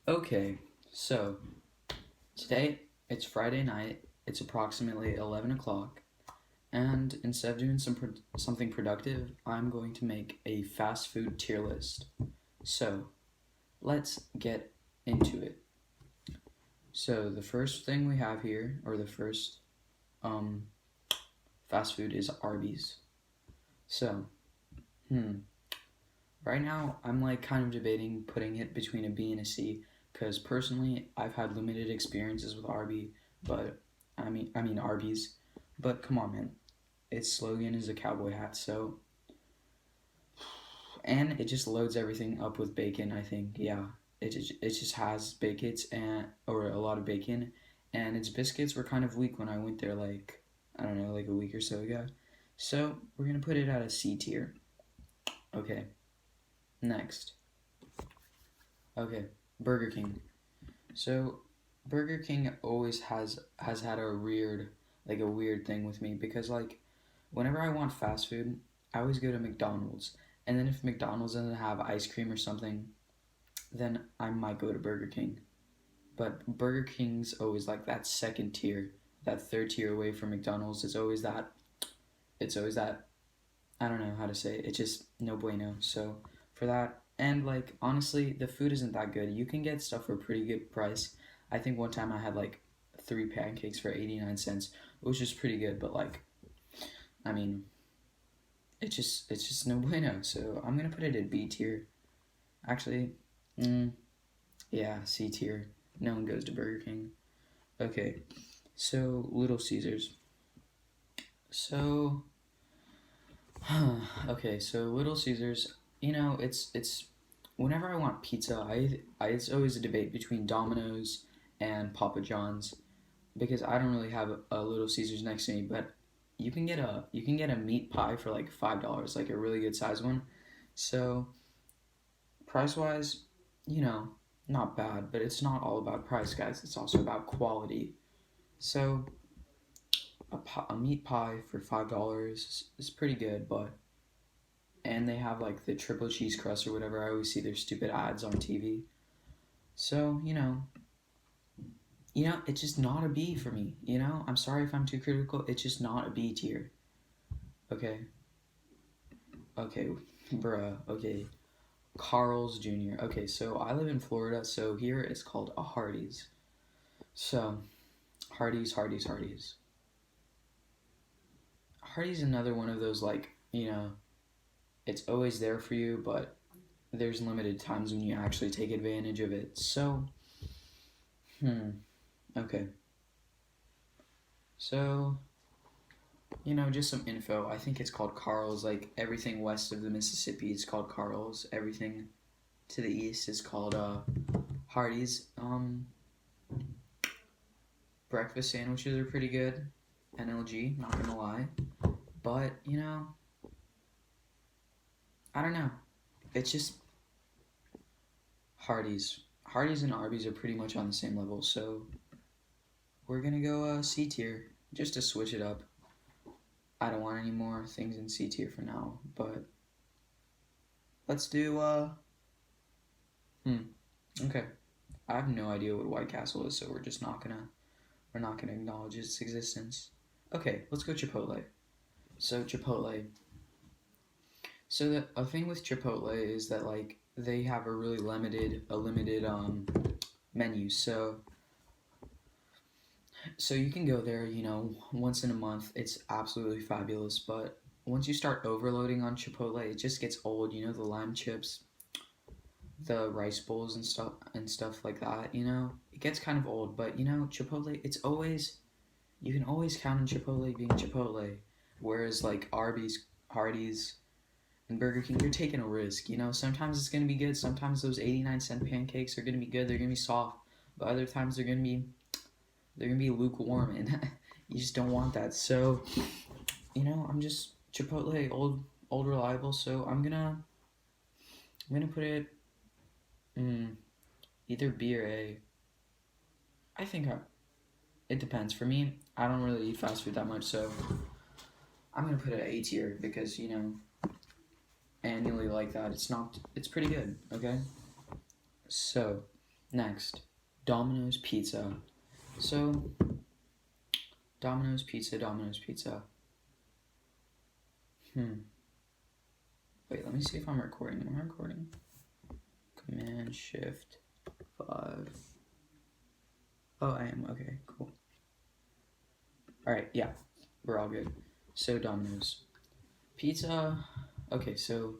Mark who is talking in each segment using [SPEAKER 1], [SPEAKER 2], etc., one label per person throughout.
[SPEAKER 1] Okay, so today it's Friday night. It's approximately 11 o'clock, and instead of doing something productive, I'm going to make a fast food tier list. So let's get into it. So the first thing we have here, or the first um, fast food, is Arby's. So, hmm, right now I'm like kind of debating putting it between a B and a C because personally I've had limited experiences with but I mean Arby's, but come on man, its slogan is a cowboy hat, so and it just loads everything up with bacon. I think it just has baconates and or a lot of bacon, and its biscuits were kind of weak when I went there like I don't know like a week or so ago, so we're gonna put it at a C tier. Okay, next. Okay, Burger King. So Burger King always has had a weird thing with me because like whenever I want fast food, I always go to McDonald's. And then if McDonald's doesn't have ice cream or something, then I might go to Burger King. But Burger King's always like that second tier, that third tier away from McDonald's. It's always that I don't know how to say it. It's just no bueno. So for that, and like honestly, the food isn't that good. You can get stuff for a pretty good price. I think one time I had like three pancakes for 89 cents, which is pretty good. But like, I mean, it's just no bueno. So I'm gonna put it at B tier. Actually, mm, yeah, C tier. No one goes to Burger King. Okay, so Little Caesars. So okay, so Little Caesars, it's whenever I want pizza, I it's always a debate between Domino's and Papa John's because I don't really have a Little Caesars next to me, but you can get a meat pie for like $5, like a really good size one. So price wise, you know, not bad, but it's not all about price, guys. It's also about quality. So a meat pie for $5 is pretty good, but and they have like the triple cheese crust or whatever. I always see their stupid ads on TV. So, it's just not a B for me. I'm sorry if I'm too critical. It's just not a B tier. Okay. Okay. Bruh. Okay. Carl's Jr. Okay, so I live in Florida, so here it's called a Hardee's. So, Hardee's, Hardee's, Hardee's. Hardee's another one of those like, it's always there for you, but there's limited times when you actually take advantage of it. So, okay. So, just some info. I think it's called Carl's. Like everything west of the Mississippi is called Carl's. Everything to the east is called Hardee's. Breakfast sandwiches are pretty good. NLG, not gonna lie. But, I don't know. It's just Hardee's. Hardee's and Arby's are pretty much on the same level, so we're gonna go C tier just to switch it up. I don't want any more things in C tier for now, but let's do hmm. Okay. I have no idea what White Castle is, so we're not gonna acknowledge its existence. Okay, let's go Chipotle. So Chipotle. So the a thing with Chipotle is that like they have a limited menu. So you can go there, once in a month. It's absolutely fabulous, but once you start overloading on Chipotle, it just gets old. The lime chips, the rice bowls and stuff like that. It gets kind of old. But Chipotle, you can always count on Chipotle being Chipotle, whereas like Arby's, Hardee's, and Burger King, you're taking a risk. Sometimes it's gonna be good. Sometimes those 89-cent pancakes are gonna be good. They're gonna be soft, but other times they're gonna be lukewarm, and you just don't want that. So I'm just Chipotle, old reliable. So I'm gonna put it mm, either B or A. I think it depends. For me, I don't really eat fast food that much, so I'm gonna put it at A tier because annually like that, it's not. It's pretty good. Okay, so Next, Domino's Pizza. So, Domino's Pizza, Domino's Pizza. Hmm. Wait, let me see if I'm recording. Am I recording? Command Shift 5. Oh, I am. Okay, cool. Alright, yeah. We're all good. So, Domino's Pizza. Okay, so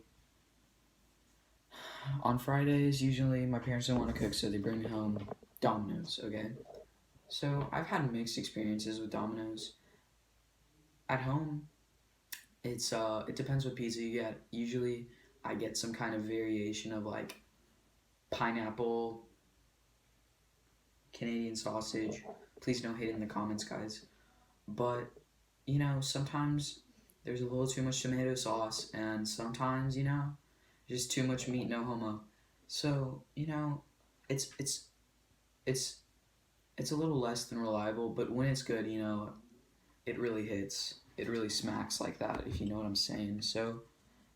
[SPEAKER 1] on Fridays, usually my parents don't want to cook, so they bring home Domino's, okay? So, I've had mixed experiences with Domino's. At home, it depends what pizza you get. Usually, I get some kind of variation of like pineapple, Canadian sausage. Please don't hate in the comments, guys. But sometimes there's a little too much tomato sauce, and sometimes just too much meat, no homo. So it's it's it's it's a little less than reliable, but when it's good, it really hits. It really smacks like that, if you know what I'm saying. So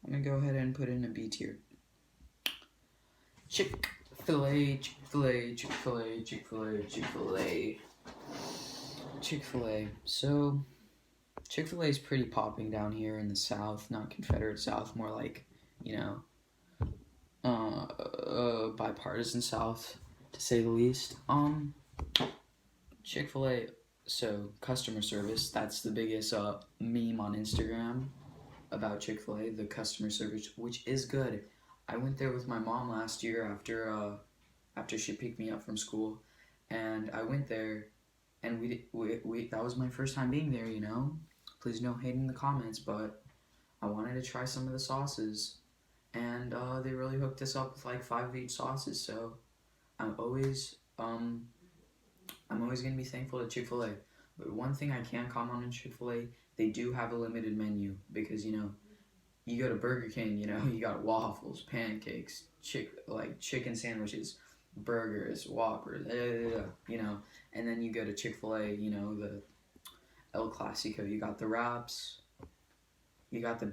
[SPEAKER 1] I'm gonna go ahead and put in a B tier. Chick-fil-A, Chick-fil-A, Chick-fil-A, Chick-fil-A, Chick-fil-A, Chick-fil-A. So Chick-fil-A is pretty popping down here in the South, not Confederate South, more like, bipartisan South, to say the least. Chick-fil-A, so customer service, that's the biggest meme on Instagram about Chick-fil-A, the customer service, which is good. I went there with my mom last year after she picked me up from school, and I went there, and we that was my first time being there. Please don't hate in the comments, but I wanted to try some of the sauces, and they really hooked us up with like 5 of each sauces. So I'm always um I'm always gonna be thankful to Chick-fil-A. But one thing I can comment on Chick-fil-A, they do have a limited menu because you go to Burger King, you got waffles, pancakes, chicken sandwiches, burgers, Whoppers, and then you go to Chick-fil-A, the El Clasico, you got the wraps, you got the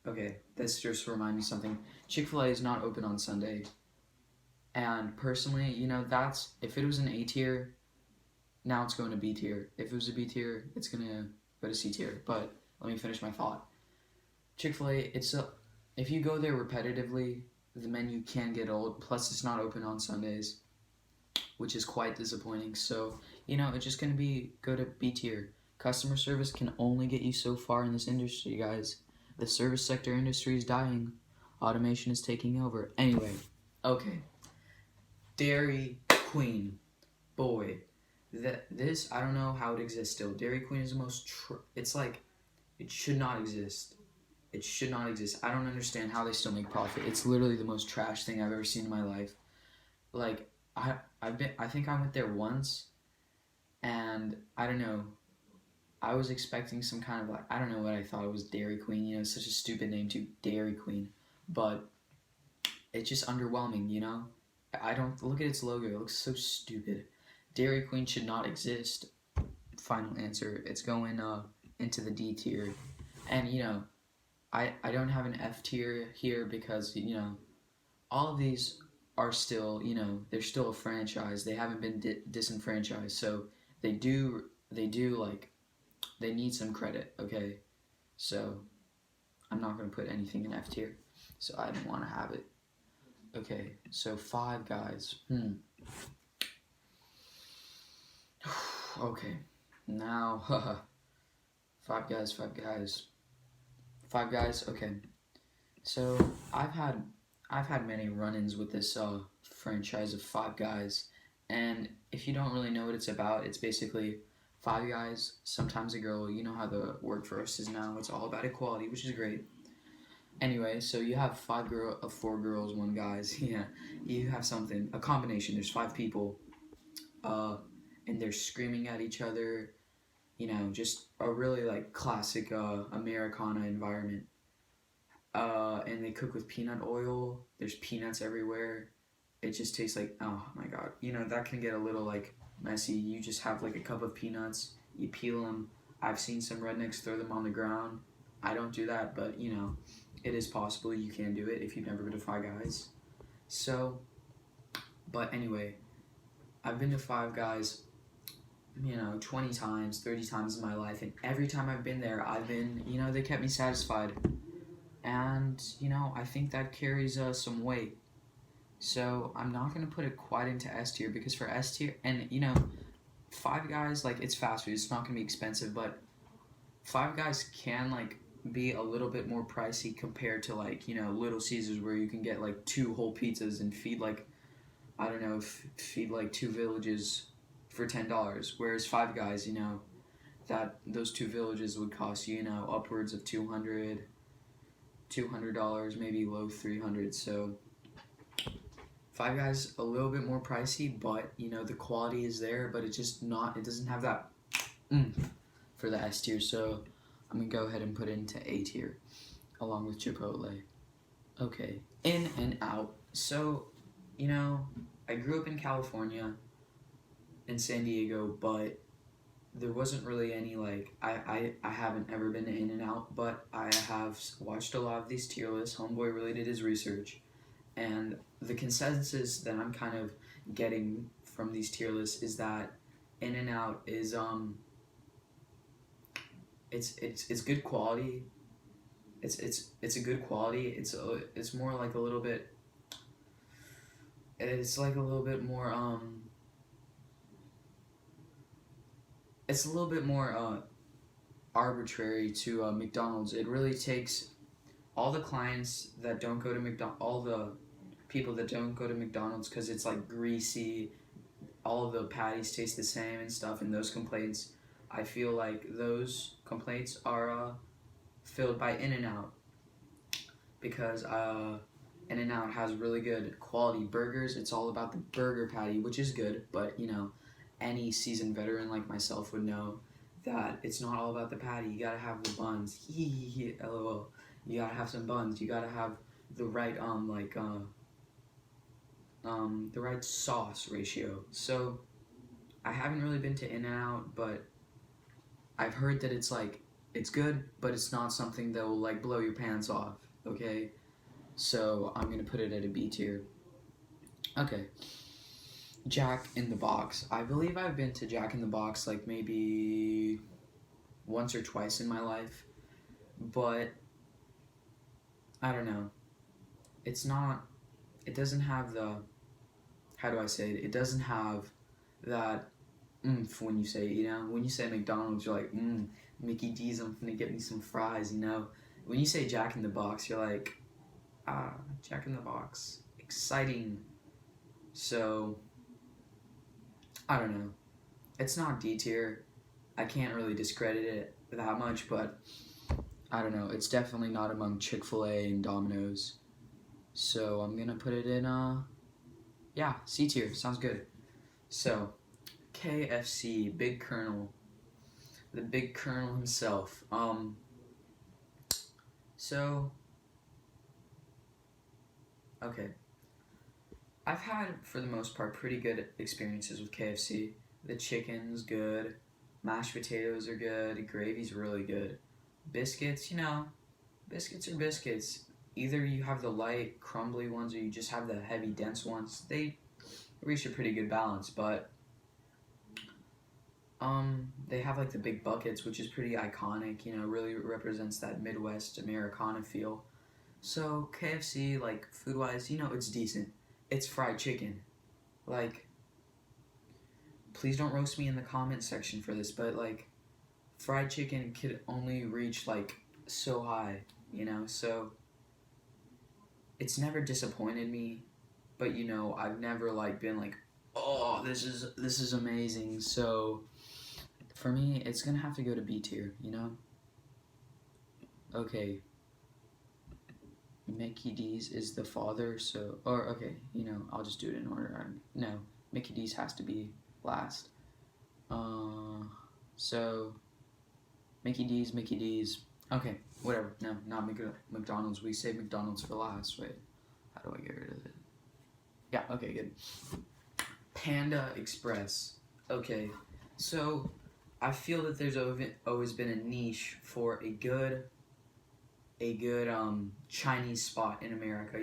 [SPEAKER 1] okay, this just reminded me something. Chick-fil-A is not open on Sunday, and personally, that's, if it was an A tier, now it's going to B tier. If it was a B tier, it's gonna go to C tier, but let me finish my thought. Chick-fil-A, if you go there repetitively, the menu can get old. Plus, it's not open on Sundays, which is quite disappointing. So, it's just gonna go to B tier. Customer service can only get you so far in this industry, guys. The service sector industry is dying. Automation is taking over. Anyway, okay. Dairy Queen, boy, this I don't know how it exists still. Dairy Queen is the most. It's like it should not exist. It should not exist. I don't understand how they still make profit. It's literally the most trash thing I've ever seen in my life. Like I think I went there once, and I don't know. I was expecting some kind of like, I don't know what I thought it was, Dairy Queen. Such a stupid name too, Dairy Queen. But it's just underwhelming. I don't look at its logo. It looks so stupid. Dairy Queen should not exist. Final answer. It's going into the D tier, and I don't have an F tier here because all of these are still they're still a franchise. They haven't been disenfranchised, so they do like they need some credit. Okay, so I'm not gonna put anything in F tier, so I didn't want to have it. Okay, so Five Guys. Okay, now Five Guys, Five Guys, Five Guys. Okay, so I've had many run-ins with this franchise of Five Guys, and if you don't really know what it's about, it's basically five guys, sometimes a girl. You know how the workforce is now. It's all about equality, which is great. Anyway, so you have four girls, one guys. Yeah, you have a combination. There's 5 people, uh, and they're screaming at each other. Just a really like classic Americana environment. And they cook with peanut oil. There's peanuts everywhere. It just tastes like, oh my god. That can get a little like messy. You just have like a cup of peanuts. You peel them. I've seen some rednecks throw them on the ground. I don't do that, but it is possible you can do it if you've never been to Five Guys. So But anyway, I've been to Five Guys, 20 times, 30 times in my life, and every time I've been there, they kept me satisfied. And, I think that carries some weight. So I'm not going to put it quite into S tier because for S tier, and, Five Guys, like, it's fast food, it's not going to be expensive, but Five Guys can, like, be a little bit more pricey compared to, like, Little Caesars where you can get, like, 2 whole pizzas and feed, like, I don't know, feed like 2 villages for $10. Whereas Five Guys, that those 2 villages would cost you, upwards of $200, maybe low 300. So Five Guys a little bit more pricey, but the quality is there, but it's just not. It doesn't have that for the S tier. So I'm gonna go ahead and put it into A tier, along with Chipotle. Okay, In-N-Out. So, I grew up in California, in San Diego, but there wasn't really any, like, I haven't ever been to In-N-Out, but I have watched a lot of these tier lists. Homeboy really did his research, and the consensus that I'm kind of getting from these tier lists is that In-N-Out is, it's good quality. It's a good quality. It's more like a little bit. It's like a little bit more. It's a little bit more arbitrary to McDonald's. It really takes all the clients that don't go to McDonald's, all the people that don't go to McDonald's because it's like greasy. All of the patties taste the same and stuff, and those complaints. I feel like those complaints are filled by In-N-Out because In-N-Out has really good quality burgers. It's all about the burger patty, which is good, but any seasoned veteran like myself would know that it's not all about the patty. You gotta have the buns. LOL. You gotta have some buns. You gotta have the right the right sauce ratio. So I haven't really been to In-N-Out, but I've heard that it's good, but it's not something that will like blow your pants off. Okay, so I'm gonna put it at a B tier. Okay, Jack in the Box. I believe I've been to Jack in the Box like maybe once or twice in my life, but I don't know. It's not. It doesn't have the. How do I say it? It doesn't have that oomph when you say when you say McDonald's, you're like Mickey D's. I'm gonna get me some fries. When you say Jack in the Box, you're like Jack in the Box, exciting. So I don't know. It's not D tier. I can't really discredit it that much, but I don't know. It's definitely not among Chick-fil-A and Domino's. So I'm gonna put it in C tier. Sounds good. So KFC, Big Colonel, the Big Colonel himself. So okay. I've had, for the most part, pretty good experiences with KFC. The chicken's good, mashed potatoes are good, gravy's really good. Biscuits, biscuits are biscuits. Either you have the light, crumbly ones, or you just have the heavy, dense ones. They reach a pretty good balance, but they have like the big buckets, which is pretty iconic. Really represents that Midwest Americana feel. So KFC, like food-wise, it's decent. It's fried chicken. Like, please don't roast me in the comment section for this, but like, fried chicken could only reach like so high, so it's never disappointed me, but I've never like been like, oh, this is amazing. So for me, it's gonna have to go to B tier, Okay, Mickey D's is the father, I'll just do it in order. No, Mickey D's has to be last. So Mickey D's. Okay, whatever. No, not McDonald's. We saved McDonald's for last. Wait, how do I get rid of it? Yeah, okay, good. Panda Express. Okay, so I feel that there's always been a niche for a good Chinese spot in America,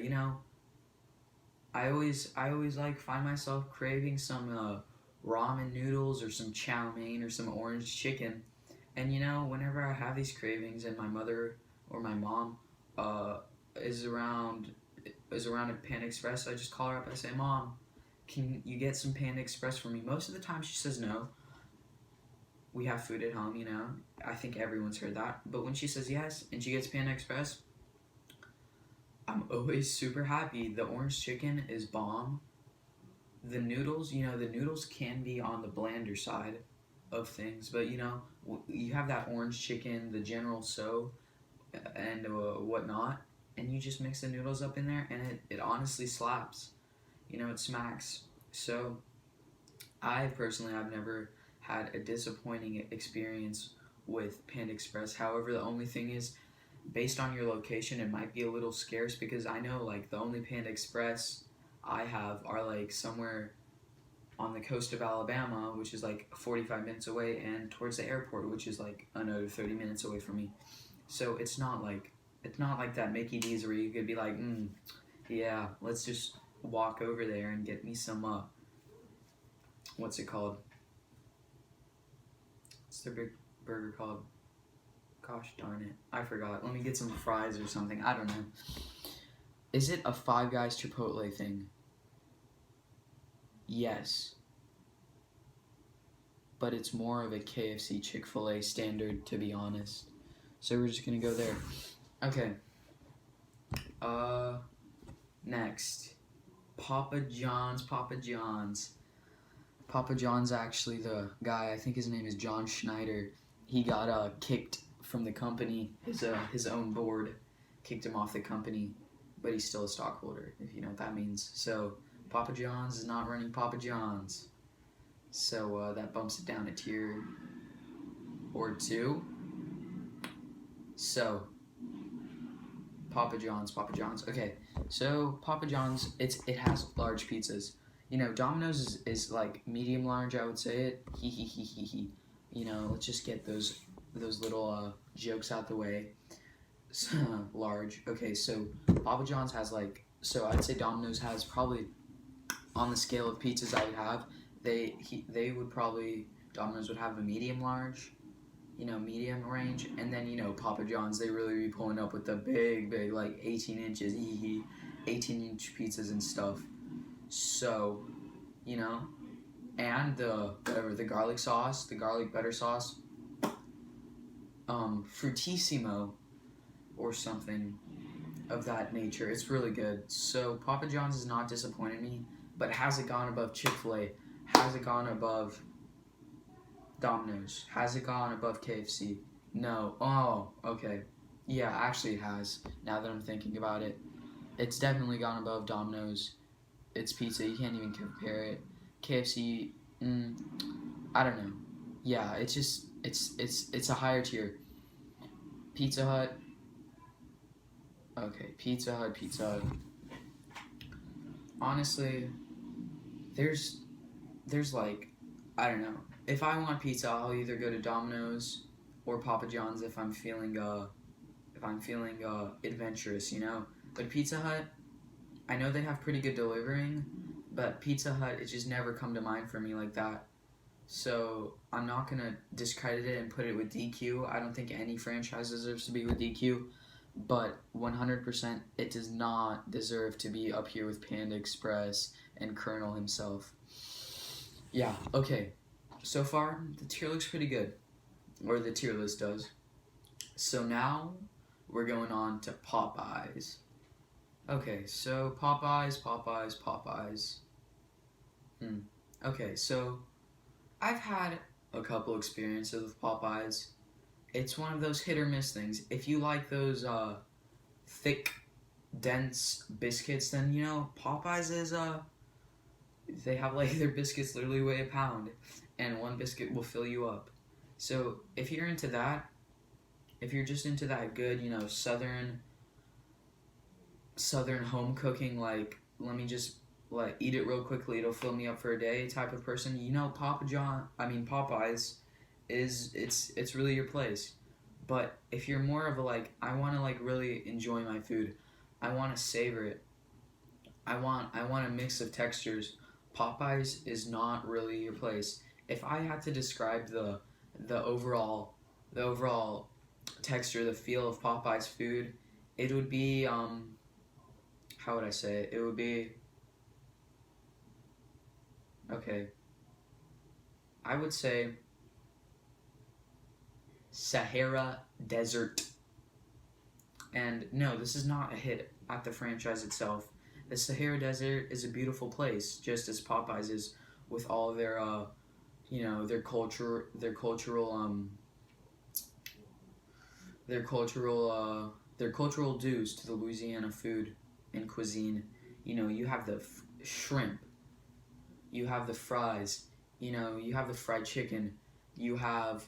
[SPEAKER 1] I always like find myself craving some ramen noodles or some chow mein or some orange chicken. And whenever I have these cravings and my mother or my mom uh, is around is around at Panda Express, I just call her up. I say, "Mom, can you get some Panda Express for me?" Most of the time she says no. We have food at home. I think everyone's heard that. But when she says yes and she gets Panda Express, I'm always super happy. The orange chicken is bomb. The noodles can be on the blander side of things, but you have that orange chicken, the General So, and whatnot, and you just mix the noodles up in there, and it honestly slaps. It smacks. So I personally have never had a disappointing experience with Panda Express. However, the only thing is, based on your location, it might be a little scarce because I know like the only Panda Express I have are like somewhere on the coast of Alabama, which is like 45 minutes away, and towards the airport, which is like another 30 minutes away from me. So it's not like that Mickey D's where you could be like, yeah, let's just walk over there and get me some what's it called? What's their big burger called? Gosh darn it, I forgot. Let me get some fries or something. I don't know. Is it a Five Guys Chipotle thing? Yes, but it's more of a KFC Chick-fil-A standard, to be honest. So we're just gonna go there. Okay. Uh, Next, Papa John's. Papa John's. Papa John's actually the guy. I think his name is John Schneider. He got kicked from the company. His own board kicked him off the company, but he's still a stockholder, if you know what that means. So Papa John's is not running Papa John's. So that bumps it down a tier or two. So Papa John's. Okay, so Papa John's, it has large pizzas. Domino's is like medium large. I would say it. He. Let's just get those little jokes out the way. Large. Okay, so Papa John's has so I'd say Domino's has probably, on the scale of pizzas I would have, they would probably, Domino's would have a medium large, medium range, and then Papa John's, they really be pulling up with the big like 18 inches, 18-inch pizzas and stuff. So, and the garlic sauce, the garlic butter sauce, Frutissimo or something of that nature. It's really good. So Papa John's has not disappointed me, but has it gone above Chick-fil-A? Has it gone above Domino's? Has it gone above KFC? No. Oh, okay. Yeah, actually it has, now that I'm thinking about it. It's definitely gone above Domino's. It's pizza. You can't even compare it. KFC, I don't know. Yeah, it's just, it's a higher tier. Pizza Hut. Okay, Pizza Hut. Honestly, there's like, I don't know. If I want pizza, I'll either go to Domino's or Papa John's if I'm feeling adventurous, But Pizza Hut, I know they have pretty good delivering, but Pizza Hut, it just never come to mind for me like that. So I'm not gonna discredit it and put it with DQ. I don't think any franchise deserves to be with DQ, but 100% it does not deserve to be up here with Panda Express and Colonel himself. Yeah, okay. So far, the tier looks pretty good, or the tier list does. So now we're going on to Popeyes. Okay, so Popeyes. Okay, so I've had a couple experiences with Popeyes. It's one of those hit or miss things. If you like those thick, dense biscuits, then Popeyes is they have like their biscuits literally weigh a pound, and one biscuit will fill you up. So if you're into that, if you're just into that good, southern home cooking, like let me just like eat it real quickly, it'll fill me up for a day type of person, Popeyes it's really your place. But if you're more of a like, I want to like really enjoy my food, I want to savor it, I want a mix of textures. Popeyes is not really your place. If I had to describe the overall the overall texture, the feel of Popeyes food, it would be how would I say it? It would be okay. I would say Sahara Desert. And no, this is not a hit at the franchise itself. The Sahara Desert is a beautiful place, just as Popeyes is, with all their their culture, their cultural dues to the Louisiana food and cuisine. You have the shrimp, you have the fries, you have the fried chicken, you have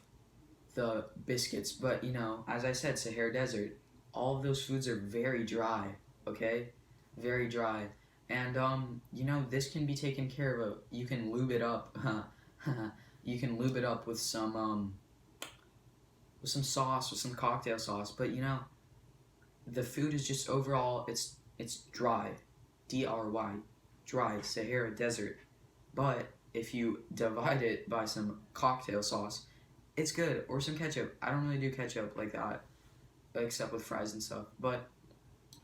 [SPEAKER 1] the biscuits. But as I said, Sahara Desert, all of those foods are very dry. Okay, very dry, and this can be taken care of. You can lube it up. You can lube it up with some sauce, with some cocktail sauce. But the food is just overall, it's dry, DRY, dry Sahara Desert. But if you divide it by some cocktail sauce, it's good, or some ketchup. I don't really do ketchup like that, except with fries and stuff. But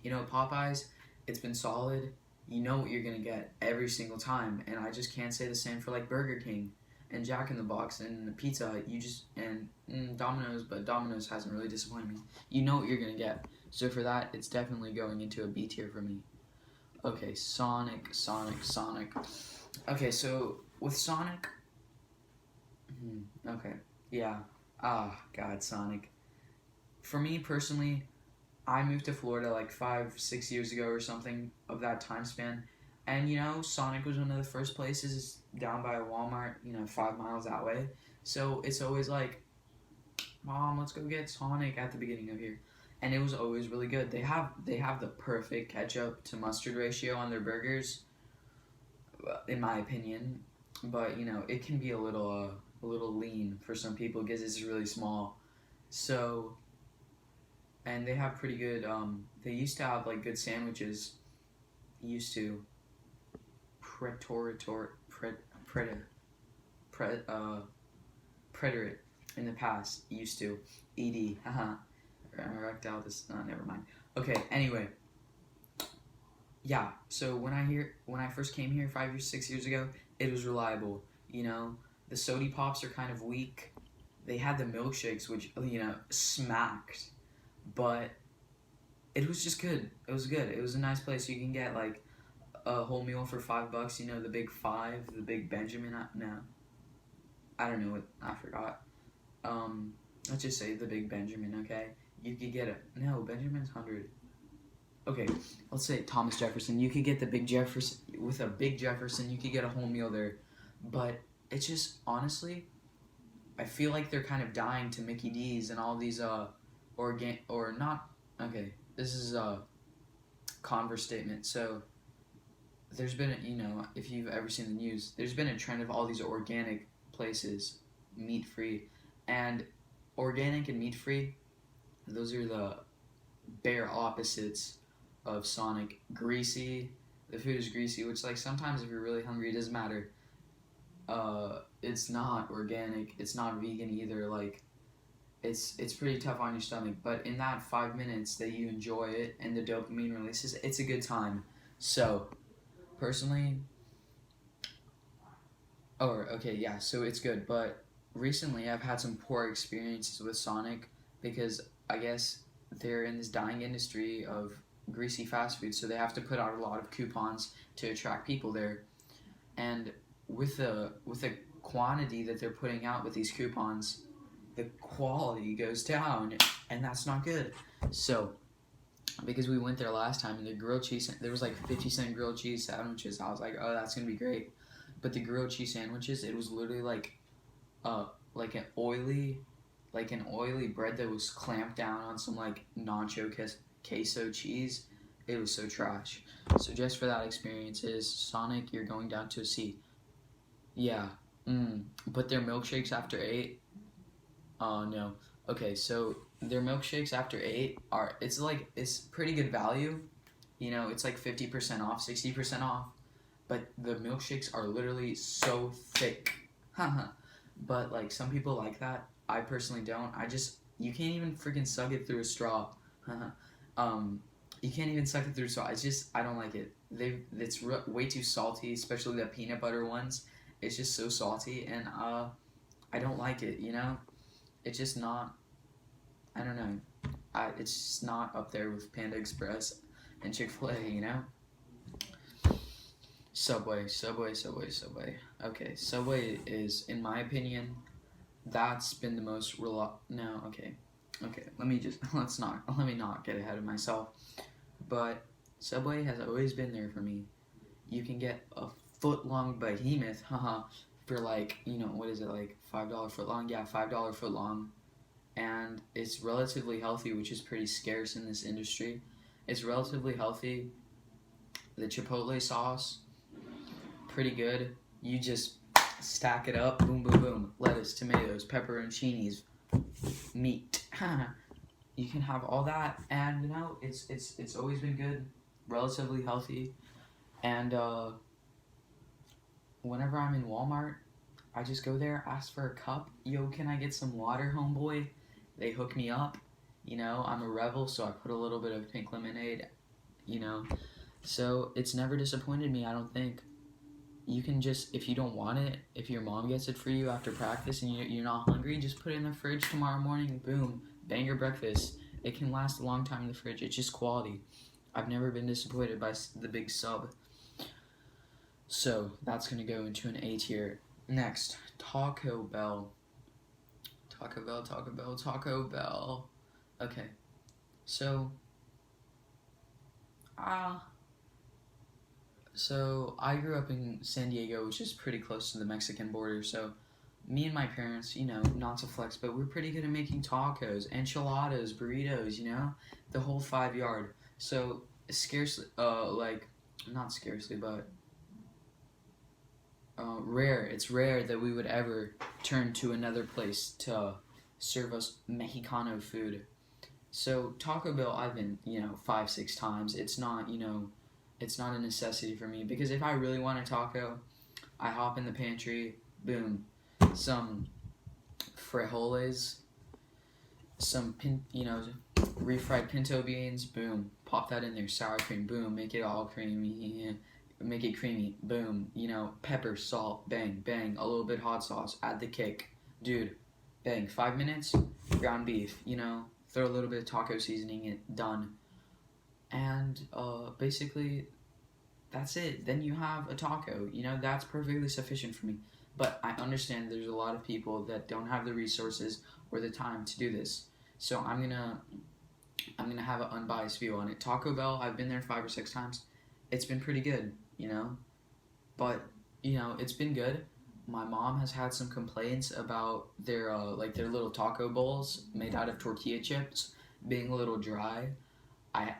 [SPEAKER 1] Popeyes, it's been solid. You know what you're gonna get every single time, and I just can't say the same for like Burger King and Jack in the Box and Pizza Hut. You just and Domino's, but Domino's hasn't really disappointed me. You know what you're gonna get. So for that, it's definitely going into a B tier for me. Okay, Sonic. Okay, so with Sonic, okay, yeah. Ah, God, Sonic. For me personally, I moved to Florida like 5, 6 years ago or something of that time span. And Sonic was one of the first places down by Walmart, 5 miles that way. So it's always like, Mom, let's go get Sonic at the beginning of here. And it was always really good. They have the perfect ketchup to mustard ratio on their burgers, in my opinion. But it can be a little lean for some people because it's really small. So, and they have pretty good. They used to have like good sandwiches. Used to pretoritor pred pred pred preterite in the past. Used to ed. Erectile. This. Never mind. Okay. Anyway. Yeah. So when I first came here 5 or 6 years ago, it was reliable. The sody pops are kind of weak. They had the milkshakes, which smacked, but it was just good. It was good. It was a nice place. You can get like a whole meal for $5. The big five, the big Benjamin. No, I don't know what I forgot. Let's just say the big Benjamin. Okay, you could get no Benjamin's 100. Okay, let's say Thomas Jefferson. You could get the big Jefferson with a big Jefferson. You could get a whole meal there, but it's just honestly, I feel like they're kind of dying to Mickey D's and all these or not. Okay, this is a Converse statement. So there's been if you've ever seen the news, there's been a trend of all these organic places, meat free, and organic and meat free. Those are the bare opposites of Sonic. Greasy. The food is greasy, which like sometimes if you're really hungry, it doesn't matter. It's not organic. It's not vegan either. Like it's pretty tough on your stomach. But in that 5 minutes that you enjoy it and the dopamine releases, it's a good time. So personally, okay, yeah. So it's good. But recently, I've had some poor experiences with Sonic because I guess they're in this dying industry of greasy fast food, so they have to put out a lot of coupons to attract people there. And with the quantity that they're putting out with these coupons, the quality goes down, and that's not good. So, because we went there last time, and the grilled cheese, there was like 50-cent grilled cheese sandwiches. I was like, oh, that's gonna be great. But the grilled cheese sandwiches, it was literally like an oily, bread that was clamped down on some like nacho queso cheese. It was so trash. So just for that experience, is Sonic, you're going down to a C. Yeah. But their milkshakes after 8. Oh no. Okay, so their milkshakes after 8 it's pretty good value, You know, it's like 50% off, 60% off, but the milkshakes are literally so thick. But like some people like that. I personally don't. You can't even freaking suck it through a straw. um, you can't even suck it through a straw. I don't like it. It's way too salty, especially the peanut butter ones. It's just so salty, and I don't like it. You know, it's just not. I don't know. It's just not up there with Panda Express and Chick-fil-A. You know. Subway. Okay, Subway is, in my opinion, that's been the most No, okay. Let me not get ahead of myself. But Subway has always been there for me. You can get a foot-long behemoth, for like, what is it, like $5 foot long? Yeah, $5 foot long, and it's relatively healthy, which is pretty scarce in this industry. It's relatively healthy. The Chipotle sauce, pretty good. You just stack it up, boom, boom, boom. Lettuce, tomatoes, pepperoncinis, meat. You can have all that, and it's always been good, relatively healthy. And whenever I'm in Walmart, I just go there, ask for a cup. Yo, can I get some water, homeboy? They hook me up. I'm a rebel, so I put a little bit of pink lemonade. So it's never disappointed me, I don't think. You can just, if you don't want it, if your mom gets it for you after practice and you're not hungry, just put it in the fridge tomorrow morning, boom, bang your breakfast. It can last a long time in the fridge. It's just quality. I've never been disappointed by the big sub. So that's going to go into an A tier. Next, Taco Bell. Taco Bell. Okay, so I grew up in San Diego, which is pretty close to the Mexican border. So me and my parents, not to flex, but we're pretty good at making tacos, enchiladas, burritos, the whole 5 yard. So scarcely, not scarcely, but rare. It's rare that we would ever turn to another place to serve us Mexicano food. So Taco Bell, I've been, 5, 6 times. It's not, it's not a necessity for me, because if I really want a taco, I hop in the pantry, boom, some frijoles, some refried pinto beans, boom, pop that in there, sour cream, boom, make it all creamy, make it creamy, boom, pepper, salt, bang, bang, a little bit hot sauce, add the kick, dude, bang, 5 minutes, ground beef, throw a little bit of taco seasoning in, done. And basically, that's it. Then you have a taco. That's perfectly sufficient for me. But I understand there's a lot of people that don't have the resources or the time to do this. So I'm gonna have an unbiased view on it. Taco Bell, I've been there 5 or 6 times. It's been pretty good, But it's been good. My mom has had some complaints about their little taco bowls made out of tortilla chips being a little dry. I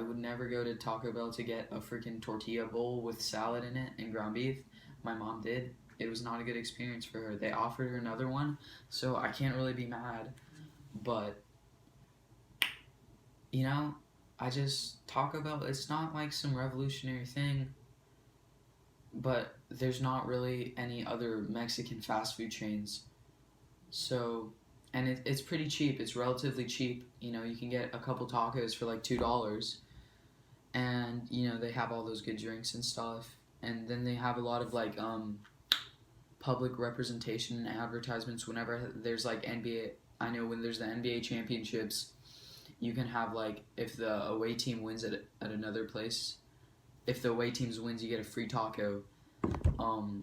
[SPEAKER 1] would never go to Taco Bell to get a freaking tortilla bowl with salad in it and ground beef. My mom did. It was not a good experience for her. They offered her another one, so I can't really be mad. But Taco Bell, it's not like some revolutionary thing, but there's not really any other Mexican fast food chains. So, and it's pretty cheap. It's relatively cheap. You can get a couple tacos for like $2, and they have all those good drinks and stuff. And then they have a lot of public representation and advertisements whenever there's like NBA. I know when there's the NBA championships, you can have if the away team wins at another place, if the away teams wins, you get a free taco.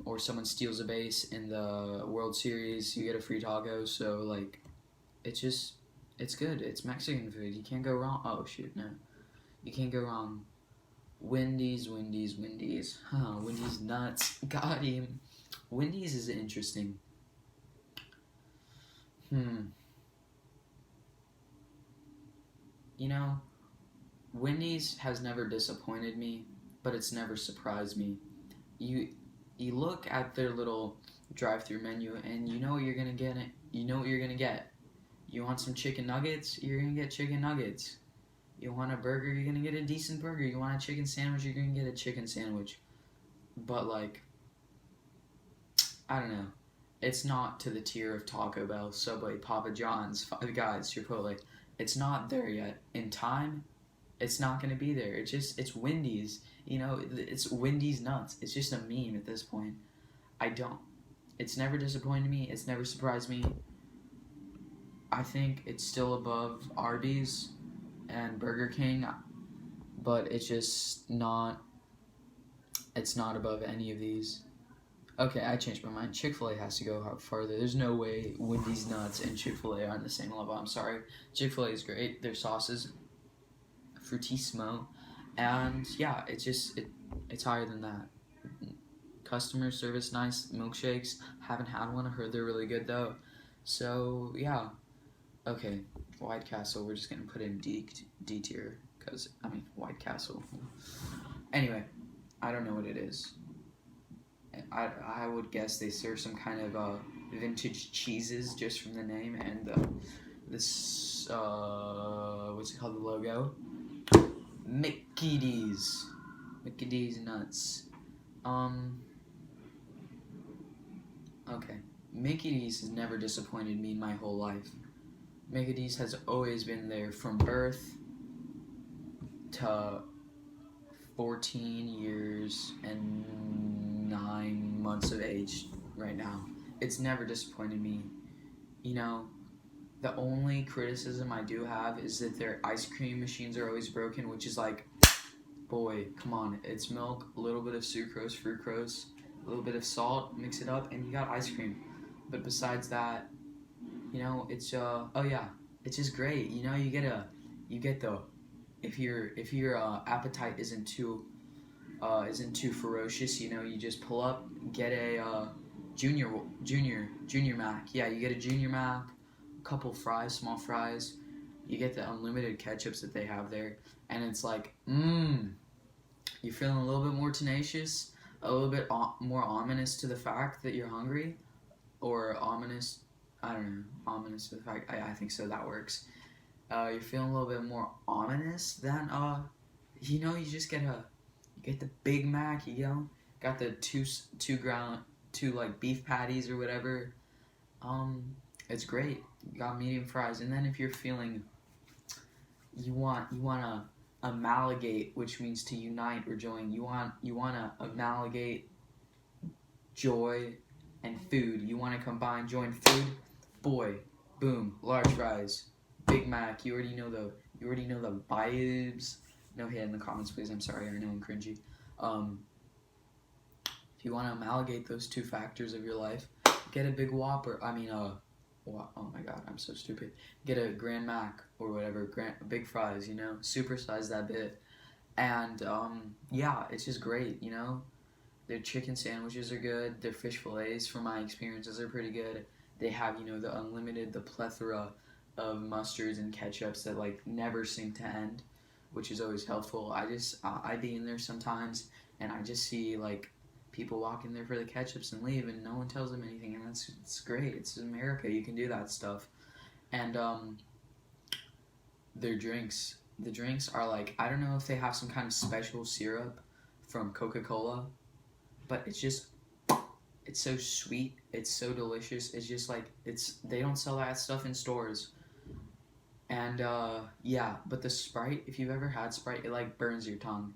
[SPEAKER 1] Or someone steals a base in the World Series, you get a free taco. So it's good. It's Mexican food. You can't go wrong. Oh shoot, no, you can't go wrong. Wendy's. Wendy's nuts. Got him. Wendy's is interesting. Wendy's has never disappointed me, but it's never surprised me. You look at their little drive-through menu, and you know what you're gonna get. You know what you're gonna get. You want some chicken nuggets? You're gonna get chicken nuggets. You want a burger, you're gonna get a decent burger. You want a chicken sandwich, you're gonna get a chicken sandwich. But like, I don't know. It's not to the tier of Taco Bell, Subway, Papa John's, Five Guys, Chipotle. It's not there yet. In time, it's not gonna be there. It's Wendy's. You know, it's Wendy's nuts. It's just a meme at this point. I don't. It's never disappointed me. It's never surprised me. I think it's still above Arby's and Burger King, but it's just not. It's not above any of these. Okay, I changed my mind. Chick-fil-A has to go farther. There's no way Wendy's nuts and Chick-fil-A are on the same level. I'm sorry. Chick-fil-A is great. Their sauces, fruitissimo, and yeah, it's higher than that. Customer service nice. Milkshakes, haven't had one. I heard they're really good though. So yeah. Okay, White Castle. We're just gonna put in D tier because I mean White Castle. Anyway, I don't know what it is. I would guess they serve some kind of vintage cheeses just from the name and this what's it called, the logo? Mickey D's. Mickey D's nuts. Okay. Mickey D's has never disappointed me my whole life. Mickey D's has always been there from birth to 14 years and 9 months of age right now. It's never disappointed me. You know, the only criticism I do have is that their ice cream machines are always broken, which is like, boy, come on. It's milk, a little bit of sucrose, fructose, a little bit of salt, mix it up, and you got ice cream. But besides that, you know, it's oh yeah, it's just great. You know, you get the if your appetite isn't too ferocious, you know, you just pull up, get a junior Mac. Yeah, you get a junior Mac, a couple fries, small fries. You get the unlimited ketchups that they have there, and it's like, you're feeling a little bit more tenacious, a little bit more ominous to the fact that you're hungry, or ominous. I don't know, ominous to the fact. I think so. That works. You're feeling a little bit more ominous than you know, you get the Big Mac, you know, got the two like beef patties or whatever. It's great. You got medium fries, and then if you're feeling, you wanna amalgate, which means to unite or join. You wanna amalgate joy and food. You wanna combine joy and food. Boy, boom, large fries, Big Mac. You already know the vibes. No hate in the comments, please. I'm sorry. I know I'm cringy. If you want to amalgate those two factors of your life, get a big Whopper. I mean, oh my God, I'm so stupid. Get a Grand Mac or whatever, big fries. You know, supersize that bit, and yeah, it's just great. You know, their chicken sandwiches are good. Their fish fillets, from my experiences, are pretty good. They have, you know, the plethora of mustards and ketchups that like never seem to end, which is always helpful. I be in there sometimes, and I just see like people walk in there for the ketchups and leave, and no one tells them anything, and it's great. It's America. You can do that stuff. And their drinks. The drinks are like, I don't know if they have some kind of special syrup from Coca-Cola, but it's so sweet. It's so delicious. It's just like, they don't sell that stuff in stores. And yeah, but the Sprite, if you've ever had Sprite, it like burns your tongue.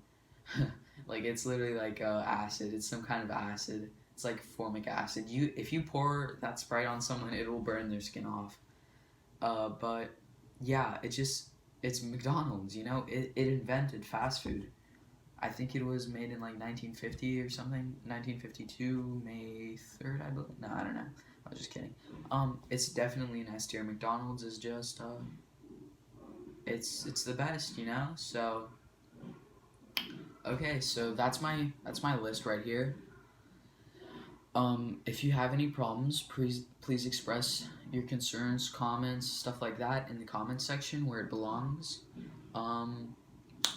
[SPEAKER 1] Like, it's literally like acid. It's some kind of acid. It's like formic acid. If you pour that Sprite on someone, it will burn their skin off. But yeah, it's McDonald's, you know? It invented fast food. I think it was made in like 1950 or something. 1952, May 3rd, I believe. No, I don't know. I was just kidding. It's definitely an S tier. McDonald's is just it's the best, you know? So okay, so that's my list right here. If you have any problems, please express your concerns, comments, stuff like that in the comments section where it belongs.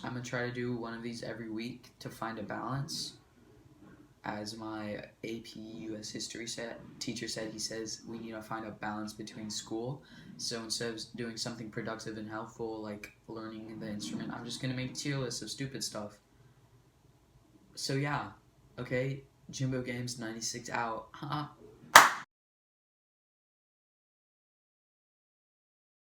[SPEAKER 1] I'm gonna try to do one of these every week to find a balance. as my AP US history teacher said, he says we need to find a balance between school. So instead of doing something productive and helpful like learning the instrument, I'm just gonna make tier lists of stupid stuff. So yeah, okay, Jimbo Games 96 out.